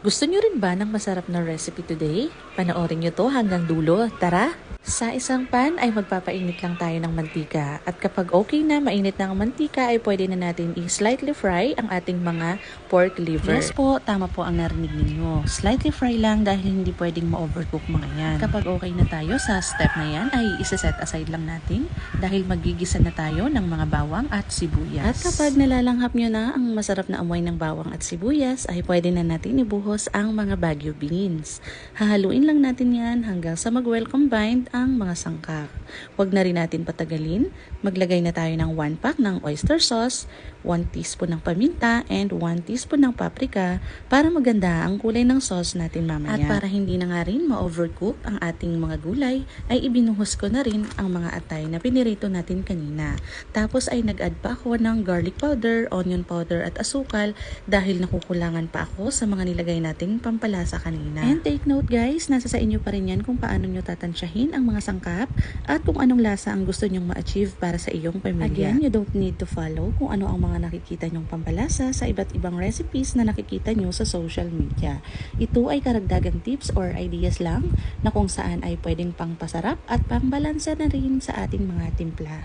Gusto nyo rin ba ng masarap na recipe today? Panoorin nyo to hanggang dulo. Tara! Sa isang pan ay magpapainit lang tayo ng mantika. At kapag okay na, mainit na ang mantika, ay pwede na natin i-slightly fry ang ating mga pork liver. Yes po, tama po ang narinig ninyo. Slightly fry lang dahil hindi pwedeng ma-overcook mga yan. Kapag okay na tayo sa step na yan, ay isa-set aside lang natin dahil magigisa na tayo ng mga bawang at sibuyas. At kapag nalalanghap nyo na ang masarap na amoy ng bawang at sibuyas, ay pwede na natin ibuhos ang mga Baguio beans. Hahaluin lang natin yan hanggang sa mag-well combined ang mga sangkap. Huwag na rin natin patagalin. Maglagay na tayo ng 1 pack ng oyster sauce, 1 teaspoon ng paminta, and 1 teaspoon ng paprika para maganda ang kulay ng sauce natin mamaya. At para hindi na nga rin ma-overcook ang ating mga gulay, ay ibinuhos ko na rin ang mga atay na pinirito natin kanina. Tapos ay nag-add pa ako ng garlic powder, onion powder at asukal dahil nakukulangan pa ako sa mga nilagay nating pampalasa kanina. And take note guys, nasa sa inyo pa rin yan kung paano nyo tatansyahin ang mga sangkap at kung anong lasa ang gusto nyong ma-achieve para sa iyong pamilya. Again, you don't need to follow kung ano ang mga nakikita nyong pampalasa sa iba't ibang recipes na nakikita nyo sa social media. Ito ay karagdagang tips or ideas lang na kung saan ay pwedeng pangpasarap at pangbalansa na rin sa ating mga timpla.